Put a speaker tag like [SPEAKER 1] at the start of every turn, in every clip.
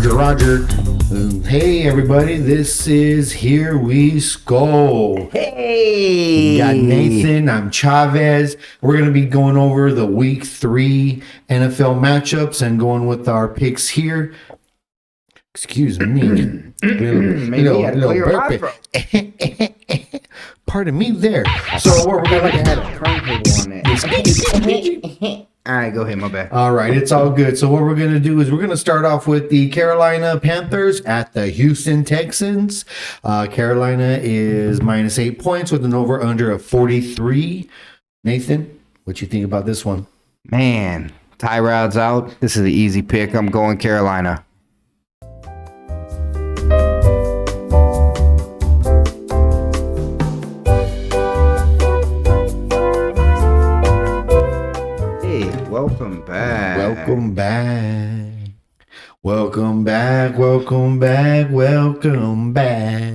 [SPEAKER 1] Roger. Hey, everybody, this is Here We Skull.
[SPEAKER 2] Hey!
[SPEAKER 1] We got Nathan, I'm Chavez. We're going to be going over the Week 3 NFL matchups and going with our picks here. Excuse me. little burpee. Pardon me there. So we're going to
[SPEAKER 2] had a turntable on that. All right, go ahead. My bad.
[SPEAKER 1] All right, it's all good. So what we're going to do is we're going to start off with the Carolina Panthers at the Houston Texans. Carolina is minus 8 points with an over-under of 43. Nathan, what you think about this one?
[SPEAKER 2] Man, Tyrod's out. This is an easy pick. I'm going Carolina. Welcome back.
[SPEAKER 1] Welcome back. Welcome back. Welcome back. Welcome back.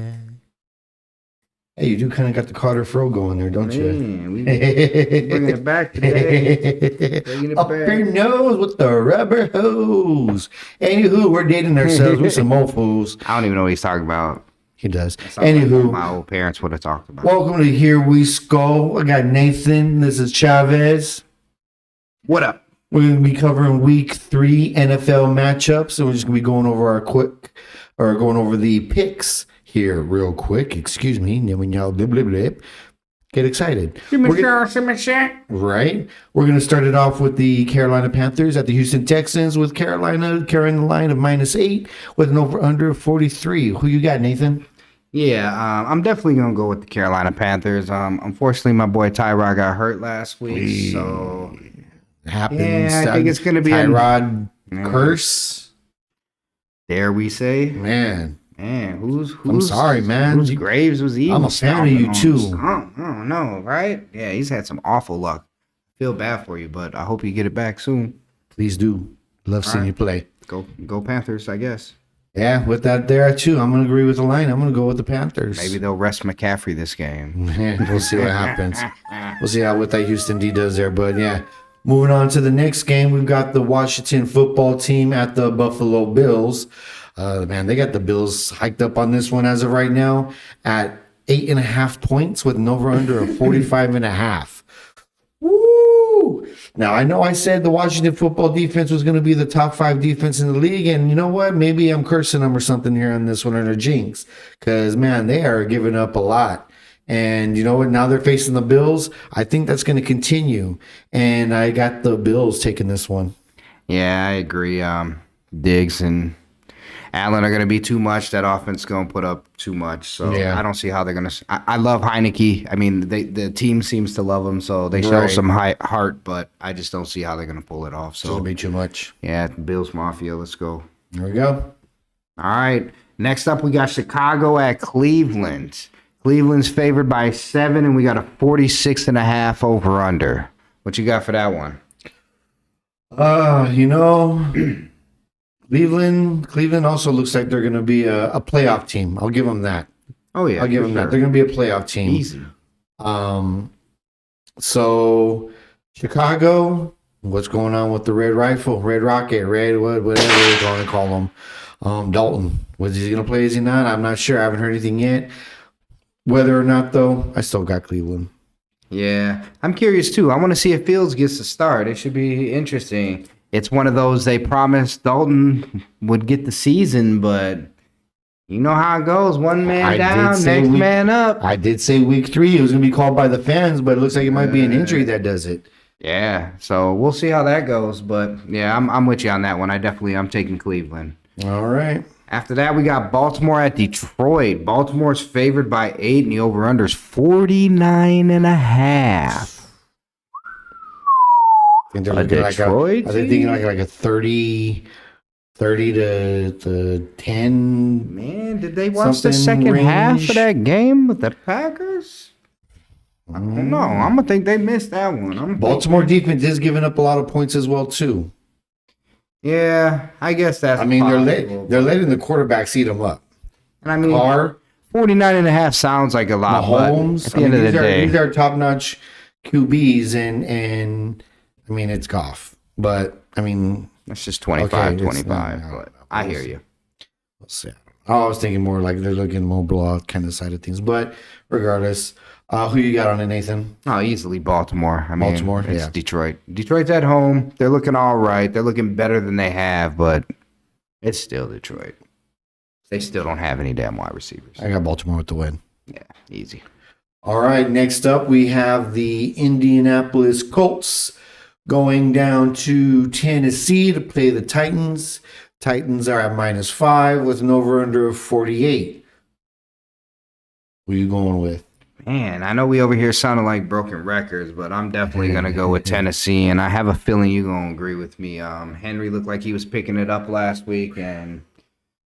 [SPEAKER 1] Hey, you do kind of got the Carter Fro going there, don't you?
[SPEAKER 2] Man, we bringing it back today.
[SPEAKER 1] Up your nose with the rubber hose. Anywho, we're dating ourselves with some mofos.
[SPEAKER 2] I don't even know what he's talking about.
[SPEAKER 1] He does.
[SPEAKER 2] Anywho, like my old parents would have talked about.
[SPEAKER 1] Welcome to Here We Skull. I got Nathan. This is Chavez.
[SPEAKER 2] What up?
[SPEAKER 1] We're going to be covering Week 3 NFL matchups, and we're just going to be going over the picks here real quick. Excuse me. Get excited. Right? We're going to start it off with the Carolina Panthers at the Houston Texans, with Carolina carrying the line of minus 8 with an over-under of 43. Who you got, Nathan?
[SPEAKER 2] Yeah, I'm definitely going to go with the Carolina Panthers. Unfortunately, my boy Tyrod got hurt last week, so...
[SPEAKER 1] happens.
[SPEAKER 2] Yeah, I think it's going to be
[SPEAKER 1] Tyrod curse.
[SPEAKER 2] Dare we say?
[SPEAKER 1] Man,
[SPEAKER 2] who's
[SPEAKER 1] I'm sorry, man.
[SPEAKER 2] Whose graves was he?
[SPEAKER 1] I'm a fan of you too.
[SPEAKER 2] I don't know, right? Yeah, he's had some awful luck. Feel bad for you, but I hope you get it back soon.
[SPEAKER 1] Please do. Love seeing you play.
[SPEAKER 2] Go Panthers, I guess.
[SPEAKER 1] Yeah, with that there too, I'm going to agree with the line. I'm going to go with the Panthers.
[SPEAKER 2] Maybe they'll rest McCaffrey this game.
[SPEAKER 1] We'll see what happens. We'll see what that Houston D does there, but yeah. Moving on to the next game, we've got the Washington football team at the Buffalo Bills. Man, they got the Bills hiked up on this one as of right now at 8.5 points with an over-under of 45.5. Woo! Now, I know I said the Washington football defense was going to be the top 5 defense in the league, and you know what? Maybe I'm cursing them or something here on this one, or a jinx, because, man, they are giving up a lot. And you know what? Now they're facing the Bills. I think that's going to continue. And I got the Bills taking this one.
[SPEAKER 2] Yeah, I agree. Diggs and Allen are going to be too much. That offense is going to put up too much. So yeah. I don't see how they're going to. I love Heineke. I mean, the team seems to love him, so they show some heart. But I just don't see how they're going to pull it off. So
[SPEAKER 1] it'll be too much.
[SPEAKER 2] Yeah, Bills Mafia. Let's go.
[SPEAKER 1] There we go.
[SPEAKER 2] All right. Next up, we got Chicago at Cleveland. Cleveland's favored by 7, and we got a 46.5 over-under. What you got for that one?
[SPEAKER 1] Cleveland also looks like they're going to be a playoff team. I'll give them that.
[SPEAKER 2] Oh, yeah.
[SPEAKER 1] I'll give them that. They're going to be a playoff team.
[SPEAKER 2] Easy.
[SPEAKER 1] So, Chicago, what's going on with the Red Rifle, Red Rocket, whatever we're going to call them? Dalton. Was he going to play? Is he not? I'm not sure. I haven't heard anything yet. Whether or not, though, I still got Cleveland.
[SPEAKER 2] Yeah, I'm curious, too. I want to see if Fields gets a start. It should be interesting. It's one of those they promised Dalton would get the season, but you know how it goes. One man down, next man up.
[SPEAKER 1] I did say Week 3 it was going to be called by the fans, but it looks like it might be an injury that does it.
[SPEAKER 2] Yeah, so we'll see how that goes. But, yeah, I'm with you on that one. I'm taking Cleveland.
[SPEAKER 1] All right.
[SPEAKER 2] After that, we got Baltimore at Detroit. Baltimore's favored by 8, and the over-under is 49.5.
[SPEAKER 1] Detroit? Are they thinking like a 30 to 10?
[SPEAKER 2] Man, did they watch the second half of that game with the Packers? I don't know. I'm going to think they missed that one.
[SPEAKER 1] Baltimore defense is giving up a lot of points as well, too.
[SPEAKER 2] Yeah, I guess that's
[SPEAKER 1] they're letting the quarterbacks eat them up.
[SPEAKER 2] And I mean, 49.5 sounds like a lot.
[SPEAKER 1] Mahomes,
[SPEAKER 2] at the end of the day,
[SPEAKER 1] these are top-notch QBs, and I mean, it's Goff. But, I mean...
[SPEAKER 2] That's just 25. But I hear you.
[SPEAKER 1] So, I was thinking more like they're looking more blowout kind of side of things. But regardless, who you got on it, Nathan?
[SPEAKER 2] Oh, easily Baltimore. I mean,
[SPEAKER 1] Baltimore,
[SPEAKER 2] it's
[SPEAKER 1] yeah.
[SPEAKER 2] Detroit. Detroit's at home. They're looking all right. They're looking better than they have, but it's still Detroit. They still don't have any damn wide receivers.
[SPEAKER 1] I got Baltimore with the win.
[SPEAKER 2] Yeah, easy.
[SPEAKER 1] All right, next up we have the Indianapolis Colts going down to Tennessee to play the Titans. Titans are at -5 with an over-under of 48. Who are you going with?
[SPEAKER 2] Man, I know we over here sounding like broken records, but I'm definitely going to go with Tennessee, and I have a feeling you're going to agree with me. Henry looked like he was picking it up last week, and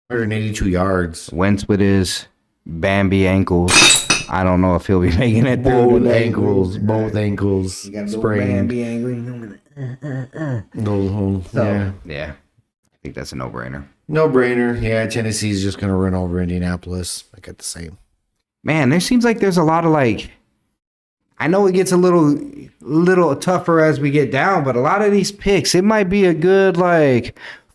[SPEAKER 1] 182 yards.
[SPEAKER 2] Wentz with his Bambi ankles. I don't know if he'll be making it through
[SPEAKER 1] Both ankles
[SPEAKER 2] You got a
[SPEAKER 1] sprained.
[SPEAKER 2] Bambi ankle.
[SPEAKER 1] Yeah.
[SPEAKER 2] Yeah, I think that's a no-brainer.
[SPEAKER 1] No brainer. Yeah, Tennessee's just going to run over Indianapolis. I got the same.
[SPEAKER 2] Man, there seems like there's a lot of I know it gets a little tougher as we get down, but a lot of these picks, it might be a good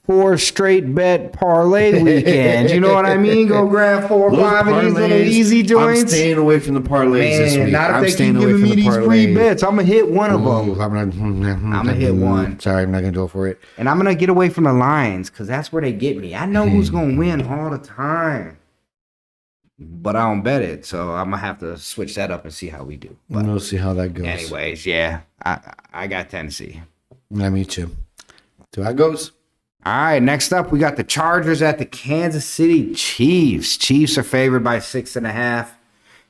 [SPEAKER 2] 4 straight bet parlay weekend. You know what I mean? Go grab 4 or 5 of these little easy joints.
[SPEAKER 1] I'm staying away from the parlays this week.
[SPEAKER 2] Not if
[SPEAKER 1] I'm
[SPEAKER 2] they
[SPEAKER 1] staying
[SPEAKER 2] keep
[SPEAKER 1] away
[SPEAKER 2] giving
[SPEAKER 1] from
[SPEAKER 2] me
[SPEAKER 1] the
[SPEAKER 2] these free
[SPEAKER 1] parlays.
[SPEAKER 2] bets. I'm gonna hit one of them.
[SPEAKER 1] I'm
[SPEAKER 2] gonna hit one.
[SPEAKER 1] Sorry, I'm not gonna go for it.
[SPEAKER 2] And I'm gonna get away from the lines because that's where they get me. I know who's gonna win all the time, but I don't bet it. So I'm gonna have to switch that up and see how we do. But
[SPEAKER 1] We'll see how that goes.
[SPEAKER 2] anyways, yeah, I got Tennessee.
[SPEAKER 1] Yeah, me too. See how it goes.
[SPEAKER 2] All right, next up, we got the Chargers at the Kansas City Chiefs. Chiefs are favored by 6.5,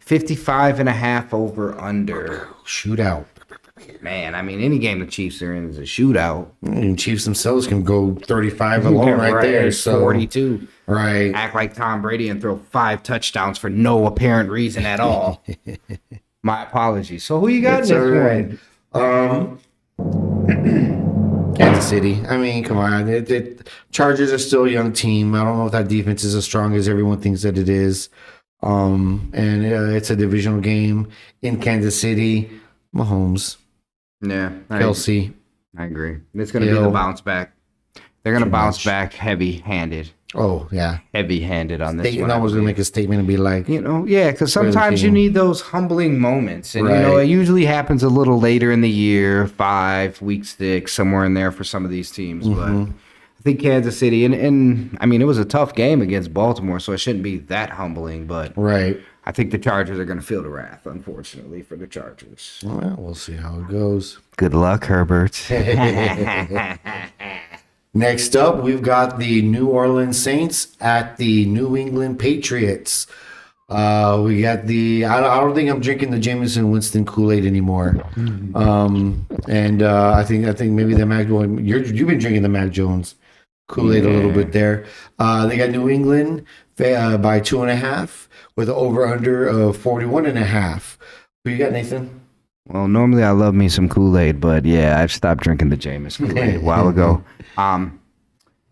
[SPEAKER 2] 55.5 over under.
[SPEAKER 1] Shootout.
[SPEAKER 2] Man, I mean, any game the Chiefs are in is a shootout.
[SPEAKER 1] And Chiefs themselves can go 35 alone right there. So
[SPEAKER 2] 42.
[SPEAKER 1] Right.
[SPEAKER 2] Act like Tom Brady and throw 5 touchdowns for no apparent reason at all. My apologies. So who you got in this one?
[SPEAKER 1] Kansas City. I mean, come on. Chargers are still a young team. I don't know if that defense is as strong as everyone thinks that it is. And it's a divisional game in Kansas City. Mahomes,
[SPEAKER 2] Yeah.
[SPEAKER 1] Kelsey.
[SPEAKER 2] I agree. It's going to be the bounce back. They're going to bounce back heavy-handed.
[SPEAKER 1] Oh, yeah.
[SPEAKER 2] Heavy-handed on this one.
[SPEAKER 1] I was going to make a statement and be like,
[SPEAKER 2] Yeah, because sometimes you need those humbling moments. And,
[SPEAKER 1] Right.
[SPEAKER 2] it usually happens a little later in the year, 5, week 6, somewhere in there for some of these teams. But I think Kansas City, and I mean, it was a tough game against Baltimore, so it shouldn't be that humbling. But
[SPEAKER 1] right.
[SPEAKER 2] I think the Chargers are going to feel the wrath, unfortunately, for the Chargers.
[SPEAKER 1] Well, we'll see how it goes.
[SPEAKER 2] Good luck, Herbert.
[SPEAKER 1] Next up, we've got the New Orleans Saints at the New England Patriots. We got I don't think I'm drinking the Jameson Winston Kool-Aid anymore. I think maybe the Mac Jones. You've been drinking the Mac Jones Kool-Aid a little bit there. They got New England by 2.5 with an over/under of 41.5. Who you got, Nathan?
[SPEAKER 2] Well, normally I love me some Kool-Aid, but yeah, I've stopped drinking the Jameson Kool-Aid a while ago.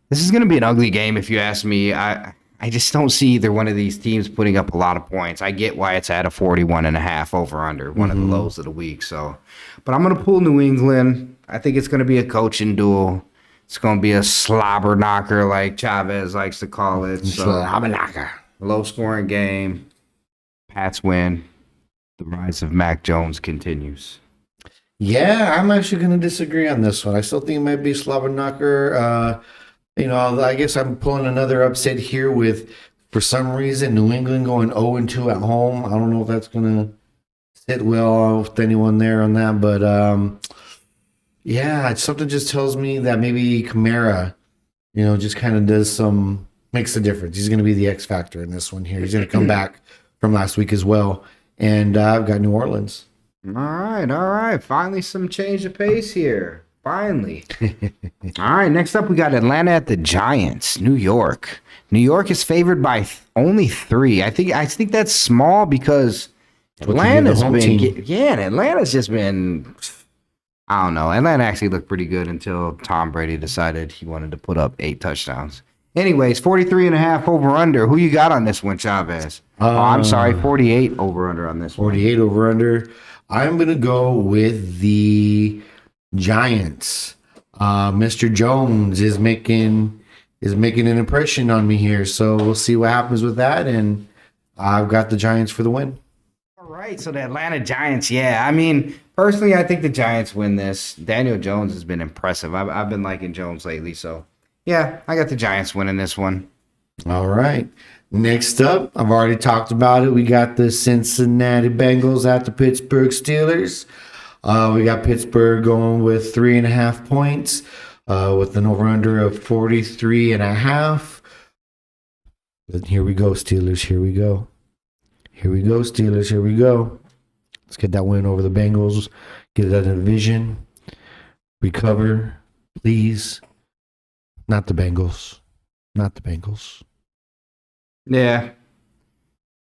[SPEAKER 2] This is going to be an ugly game if you ask me. I just don't see either one of these teams putting up a lot of points. I get why it's at a 41.5 over/under, one of the lows of the week. So, but I'm going to pull New England. I think it's going to be a coaching duel. It's going to be a slobber knocker, like Chavez likes to call it. So, low scoring game. Pats win. The rise of Mac Jones continues.
[SPEAKER 1] Yeah, I'm actually going to disagree on this one. I still think it might be a slobber knocker. I guess I'm pulling another upset here with, for some reason, New England going 0-2 at home. I don't know if that's going to sit well with anyone there on that, but something just tells me that maybe Kamara, just kind of makes the difference. He's going to be the X factor in this one here. He's going to come back from last week as well. And I've got New Orleans.
[SPEAKER 2] All right. Finally, some change of pace here. Finally. All right, next up, we got Atlanta at the Giants, New York. New York is favored by only 3. I think that's small because Atlanta's Atlanta's just been, I don't know. Atlanta actually looked pretty good until Tom Brady decided he wanted to put up 8 touchdowns. Anyways, 43.5 over/under. Who you got on this one, Chavez? I'm sorry, 48 over/under on this one.
[SPEAKER 1] 48 over/under. I'm going to go with the Giants. Mr. Jones is making is making an impression on me here. So we'll see what happens with that. And I've got the Giants for the win.
[SPEAKER 2] All right, so the Atlanta Giants, yeah. I mean, personally, I think the Giants win this. Daniel Jones has been impressive. I've been liking Jones lately, so yeah, I got the Giants winning this one.
[SPEAKER 1] All right. Next up, I've already talked about it. We got the Cincinnati Bengals at the Pittsburgh Steelers. We got Pittsburgh going with 3.5 points with an over-under of 43.5. But here we go, Steelers. Here we go. Here we go, Steelers. Here we go. Let's get that win over the Bengals. Get that division. Recover, please. Not the Bengals. Not the Bengals.
[SPEAKER 2] Yeah,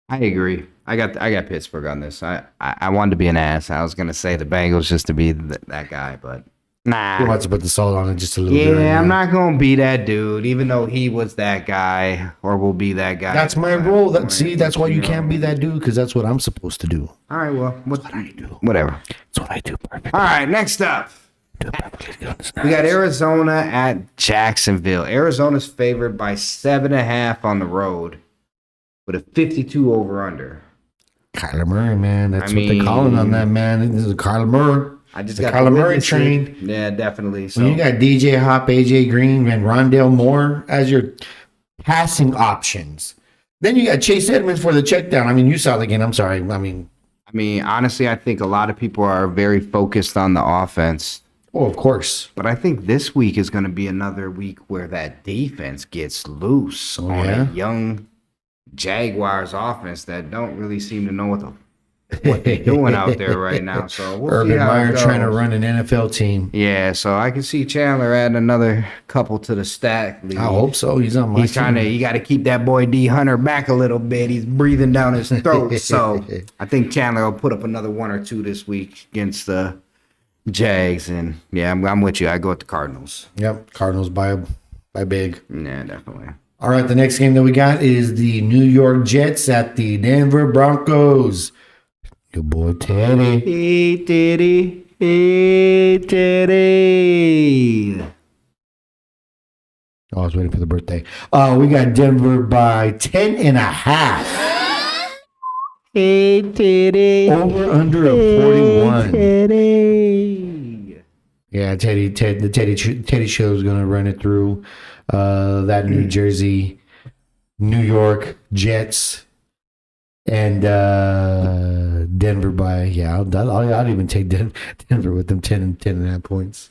[SPEAKER 2] I agree. I got Pittsburgh on this. I wanted to be an ass. I was gonna say the Bengals just to be that guy, but nah.
[SPEAKER 1] You want to put the salt on it just a little bit.
[SPEAKER 2] Yeah,
[SPEAKER 1] right
[SPEAKER 2] I'm
[SPEAKER 1] now.
[SPEAKER 2] not gonna be that dude, even though he was that guy or will be that guy.
[SPEAKER 1] That's my role. That's why you can't be that dude, because that's what I'm supposed to do.
[SPEAKER 2] All right, well,
[SPEAKER 1] What I do.
[SPEAKER 2] whatever.
[SPEAKER 1] That's what I do. Perfect.
[SPEAKER 2] All right, next up. We got Arizona at Jacksonville. Arizona's favored by 7.5 on the road with a 52 over-under.
[SPEAKER 1] Kyler Murray, man. That's what they're calling on that, man. This is Kyler Murray.
[SPEAKER 2] I just
[SPEAKER 1] the
[SPEAKER 2] got
[SPEAKER 1] Kyler Murray train.
[SPEAKER 2] Yeah, definitely. So
[SPEAKER 1] When you got DJ Hop, AJ Green, and Rondale Moore as your passing options, then you got Chase Edmonds for the check down. I mean, you saw the game. I'm sorry. I mean,
[SPEAKER 2] honestly, I think a lot of people are very focused on the offense.
[SPEAKER 1] oh, of course.
[SPEAKER 2] But I think this week is going to be another week where that defense gets loose on a young Jaguars offense that don't really seem to know what they're doing out there right now. So we'll
[SPEAKER 1] Urban
[SPEAKER 2] see how
[SPEAKER 1] Meyer
[SPEAKER 2] it goes.
[SPEAKER 1] trying to run an NFL team.
[SPEAKER 2] Yeah, so I can see Chandler adding another couple to the stack.
[SPEAKER 1] I hope so. He's on my
[SPEAKER 2] He's trying to. You got to keep that boy D Hunter back a little bit. He's breathing down his throat. So I think Chandler will put up another 1 or 2 this week against the Jags. And yeah, I'm with you. I go with the Cardinals.
[SPEAKER 1] Yep, Cardinals by big.
[SPEAKER 2] Yeah, definitely.
[SPEAKER 1] All right, the next game that we got is the New York Jets at the Denver Broncos. Your boy Teddy.
[SPEAKER 2] Hey, Teddy. Hey, Teddy.
[SPEAKER 1] Oh, I was waiting for the birthday. We got Denver by 10.5.
[SPEAKER 2] Hey, Teddy.
[SPEAKER 1] Over under of 41.
[SPEAKER 2] Teddy.
[SPEAKER 1] Yeah, the Teddy show is going to run it through that New Jersey, New York Jets, and Denver by, I'll even take Denver with them 10.5 points.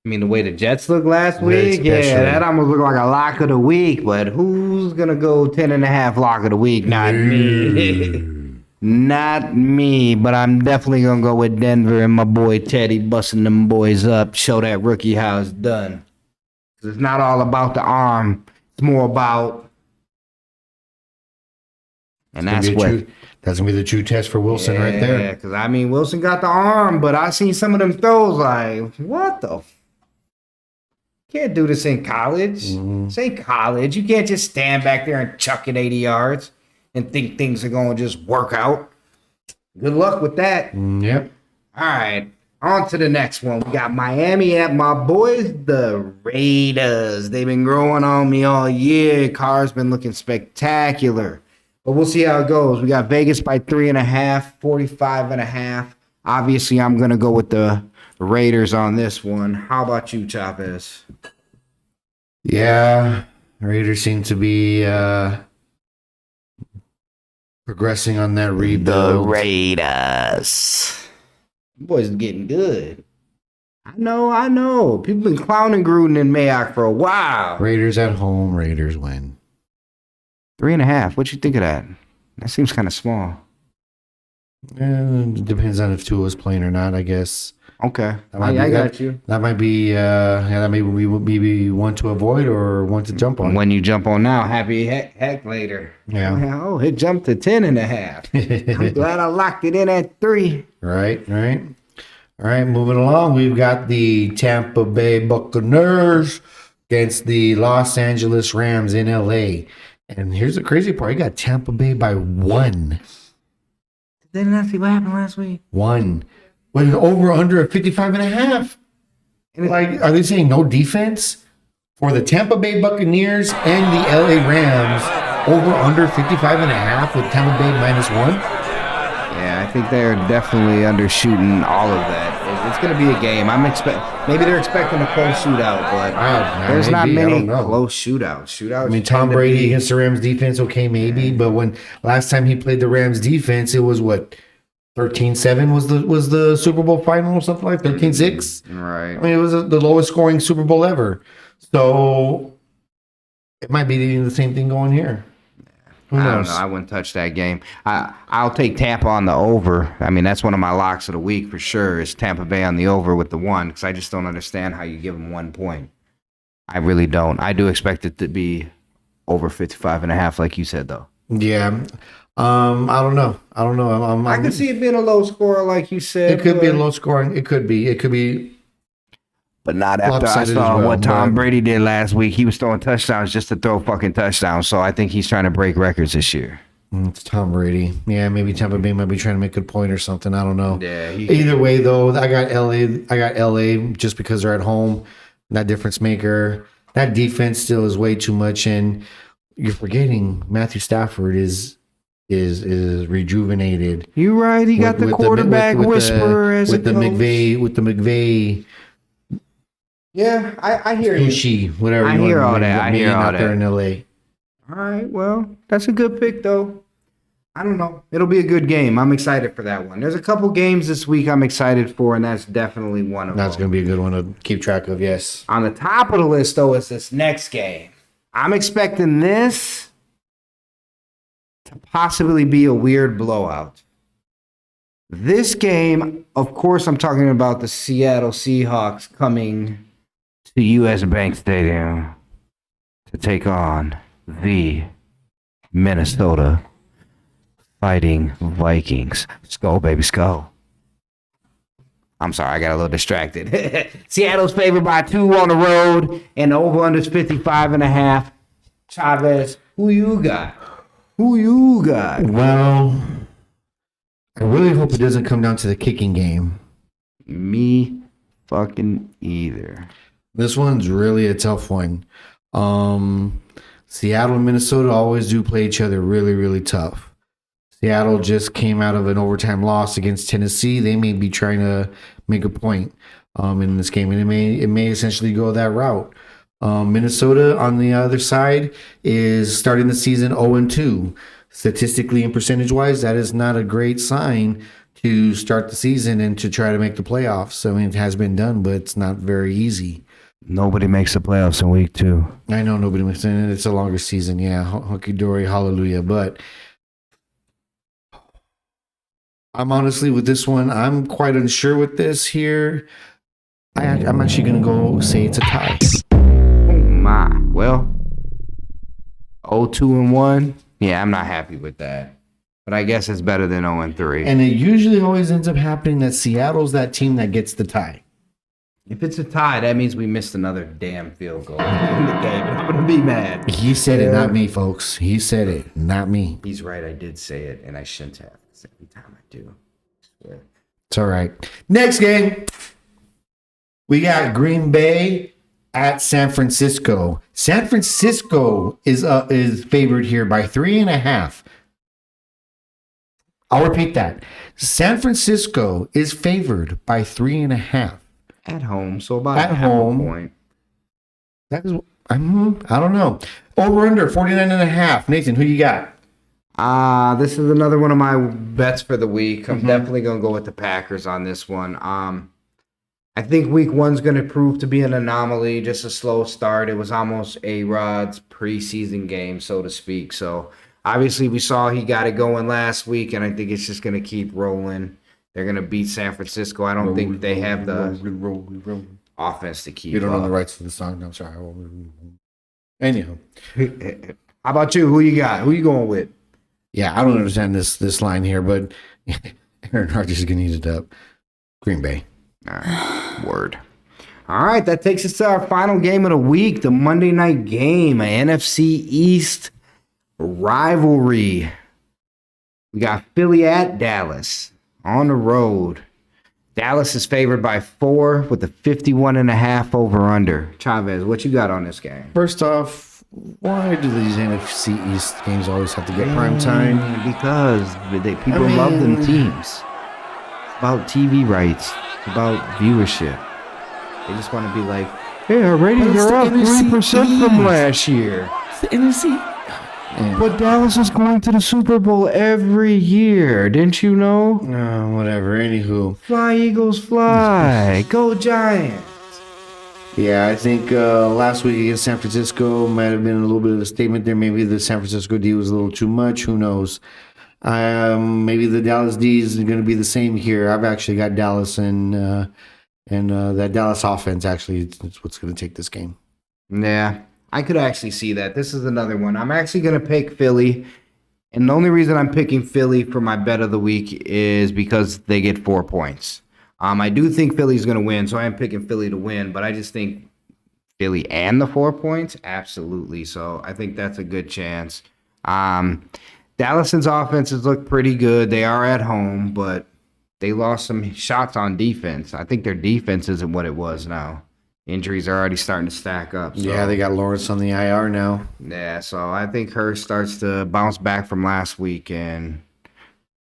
[SPEAKER 2] I mean, the way the Jets looked last week, that almost looked like a lock of the week. But who's going to go 10.5 lock of the week? Not me. Not me, but I'm definitely going to go with Denver and my boy Teddy busting them boys up. Show that rookie how it's done. 'Cause it's not all about the arm. It's more about... And that's what...
[SPEAKER 1] That's going to be the true test for Wilson right there.
[SPEAKER 2] Yeah, because, I mean, Wilson got the arm, but I seen some of them throws like, what the... Can't do this in college. This ain't college. You can't just stand back there and chuck it 80 yards and think things are going to just work out. Good luck with that.
[SPEAKER 1] Yep.
[SPEAKER 2] All right. On to the next one. We got Miami at my boys, the Raiders. They've been growing on me all year. Carr's been looking spectacular. But we'll see how it goes. We got Vegas by 3.5, 45.5. Obviously, I'm going to go with the Raiders on this one. How about you, Chavez?
[SPEAKER 1] Yeah, Raiders seem to be progressing on that rebuild.
[SPEAKER 2] The Raiders. Boys are getting good. I know. People been clowning Gruden and Mayock for a while.
[SPEAKER 1] Raiders at home. Raiders win.
[SPEAKER 2] 3.5. What you think of that? That seems kind of small.
[SPEAKER 1] It depends on if Tua's playing or not, I guess.
[SPEAKER 2] Okay. I got you.
[SPEAKER 1] That might be, that may be one to avoid or one to jump on.
[SPEAKER 2] When you jump on now, happy heck later.
[SPEAKER 1] Yeah.
[SPEAKER 2] Oh, it jumped to 10.5. I'm glad I locked it in at 3.
[SPEAKER 1] Right. All right, moving along. We've got the Tampa Bay Buccaneers against the Los Angeles Rams in LA. And here's the crazy part. You got Tampa Bay by 1.
[SPEAKER 2] Did not see what happened last week?
[SPEAKER 1] 1. With an over under of 55.5. Like, are they saying no defense? for the Tampa Bay Buccaneers and the LA Rams. Over under 55.5 with Tampa Bay -1.
[SPEAKER 2] Yeah, I think they're definitely undershooting all of that. It's going to be a game. Maybe they're expecting a close shootout, but there's not many close shootouts.
[SPEAKER 1] I mean, Tom Brady against the Rams defense, okay, maybe, but when last time he played the Rams defense, it was what 13-7 was the Super Bowl final or something like 13-6.
[SPEAKER 2] Right.
[SPEAKER 1] I mean, it was the lowest scoring Super Bowl ever. So it might be the same thing going here. Who knows?
[SPEAKER 2] I don't know. I wouldn't touch that game. I'll take Tampa on the over. I mean, that's one of my locks of the week for sure is Tampa Bay on the over with the 1 because I just don't understand how you give them 1 point. I really don't. I do expect it to be over 55.5 like you said, though.
[SPEAKER 1] Yeah. I don't know.
[SPEAKER 2] I can see it being a low score like you said.
[SPEAKER 1] It could be a low scoring. It could be.
[SPEAKER 2] But not after I saw what Tom Brady did last week. He was throwing touchdowns just to throw fucking touchdowns. So I think he's trying to break records this year.
[SPEAKER 1] It's Tom Brady. Yeah, maybe Tampa Bay might be trying to make a point or something. I don't know.
[SPEAKER 2] Yeah.
[SPEAKER 1] Either way, though, I got LA just because they're at home. That difference maker. That defense still is way too much. And you're forgetting Matthew Stafford is rejuvenated.
[SPEAKER 2] You're right. He got the quarterback whisperer as
[SPEAKER 1] with the McVay.
[SPEAKER 2] Yeah, I hear you.
[SPEAKER 1] Sushi, whatever.
[SPEAKER 2] I hear all that. I hear all that.
[SPEAKER 1] There in LA.
[SPEAKER 2] All right, well, that's a good pick, though. I don't know. It'll be a good game. I'm excited for that one. There's a couple games this week I'm excited for, and that's definitely one of them.
[SPEAKER 1] That's going to be a good one to keep track of, yes.
[SPEAKER 2] On the top of the list, though, is this next game. I'm expecting this to possibly be a weird blowout. This game, of course, I'm talking about the Seattle Seahawks coming to U.S. Bank Stadium to take on the Minnesota Fighting Vikings. Skull, baby, skull. I'm sorry, I got a little distracted. Seattle's favored by 2 on the road, and the over-under is 55.5. Chavez, who you got?
[SPEAKER 1] Well, I really hope it doesn't come down to the kicking game.
[SPEAKER 2] Me fucking either.
[SPEAKER 1] This one's really a tough one. Seattle and Minnesota always do play each other really, really tough. Seattle just came out of an overtime loss against Tennessee. They may be trying to make a point in this game, and it may essentially go that route. Minnesota, on the other side, is starting the season 0-2. Statistically and percentage-wise, that is not a great sign to start the season and to try to make the playoffs. I mean, it has been done, but it's not very easy.
[SPEAKER 2] Nobody makes the playoffs in week 2.
[SPEAKER 1] I know nobody makes it. It's a longer season. Yeah, hunky-dory, hallelujah. But I'm honestly, with this one, I'm quite unsure with this here. I'm actually going to go say it's a tie.
[SPEAKER 2] Oh, my. Well, 0-2-1. Yeah, I'm not happy with that. But I guess it's better than 0-3.
[SPEAKER 1] And it usually always ends up happening that Seattle's that team that gets the tie.
[SPEAKER 2] If it's a tie, that means we missed another damn field goal in the game. I'm going to be mad.
[SPEAKER 1] He said it, not me, folks. He said it, not me.
[SPEAKER 2] He's right. I did say it, and I shouldn't have. Every time I do. I swear.
[SPEAKER 1] It's all right. Next game, we got Green Bay at San Francisco. San Francisco is favored here by 3.5. I'll repeat that. San Francisco is favored by 3.5.
[SPEAKER 2] At home, so about
[SPEAKER 1] at
[SPEAKER 2] half
[SPEAKER 1] home.
[SPEAKER 2] A point.
[SPEAKER 1] That is, I don't know. Over under 49.5. Nathan, who you got?
[SPEAKER 2] This is another one of my bets for the week. I'm definitely going to go with the Packers on this one. I think week 1's going to prove to be an anomaly, just a slow start. It was almost A-Rod's preseason game, so to speak. So obviously we saw he got it going last week, and I think it's just going to keep rolling. They're going to beat San Francisco. I don't think they have the offense to keep up.
[SPEAKER 1] You don't know the rights to the song. I'm sorry. Anyhow.
[SPEAKER 2] How about you? Who you got? Who you going with?
[SPEAKER 1] Yeah, I don't understand this line here, but Aaron Rodgers is going to eat it up. Green Bay.
[SPEAKER 2] All right. Word. All right, that takes us to our final game of the week, the Monday night game, an NFC East rivalry. We got Philly at Dallas on the road. Dallas is favored by 4 with a 51.5 over/under. Chavez, what you got on this game?
[SPEAKER 1] First off, why do these NFC East games always have to get prime time?
[SPEAKER 2] Because people love them teams. It's about TV rights. It's about viewership. They just want to be like, hey, our ratings are up 3% from last year.
[SPEAKER 1] It's the NFC.
[SPEAKER 2] But Dallas is going to the Super Bowl every year. Didn't you know?
[SPEAKER 1] No, whatever. Anywho.
[SPEAKER 2] Fly, Eagles, fly. Go Giants.
[SPEAKER 1] Yeah, I think last week against San Francisco might have been a little bit of a statement there. Maybe the San Francisco D was a little too much. Who knows? Maybe the Dallas D is going to be the same here. I've actually got Dallas and that Dallas offense actually is what's going to take this game.
[SPEAKER 2] Yeah, I could actually see that. This is another one. I'm actually going to pick Philly. And the only reason I'm picking Philly for my bet of the week is because they get 4 points. I do think Philly's going to win, so I am picking Philly to win. But I just think Philly and the 4 points? Absolutely. So I think that's a good chance. Dallas's offenses look pretty good. They are at home, but they lost some shots on defense. I think their defense isn't what it was now. Injuries are already starting to stack up. So.
[SPEAKER 1] Yeah, they got Lawrence on the IR now.
[SPEAKER 2] Yeah, so I think Hurst starts to bounce back from last week, and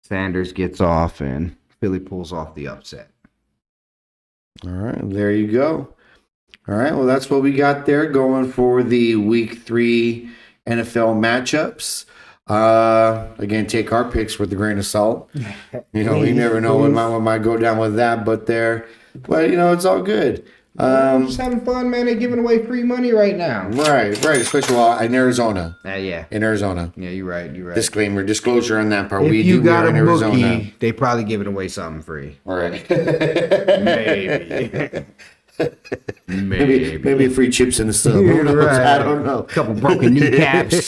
[SPEAKER 2] Sanders gets off, and Philly pulls off the upset.
[SPEAKER 1] All right, there you go. All right, well, that's what we got there going for the Week 3 NFL matchups. Again, take our picks with a grain of salt. You know, we never know what might go down with that, but it's all good.
[SPEAKER 2] Just having fun, man. They're giving away free money right now.
[SPEAKER 1] Right. Especially in Arizona.
[SPEAKER 2] Yeah.
[SPEAKER 1] In Arizona.
[SPEAKER 2] Yeah, you're right.
[SPEAKER 1] Disclosure on that part.
[SPEAKER 2] If you got a bookie, they probably giving away something free.
[SPEAKER 1] All right. Maybe free chips in the sub. Who knows? Right. I don't know.
[SPEAKER 2] A couple broken kneecaps.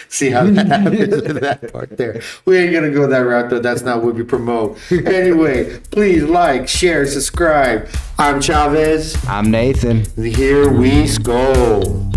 [SPEAKER 1] See how that happens with that part there. We ain't going to go that route, though. That's not what we promote. Anyway, please like, share, subscribe. I'm Chavez.
[SPEAKER 2] I'm Nathan.
[SPEAKER 1] Here we go.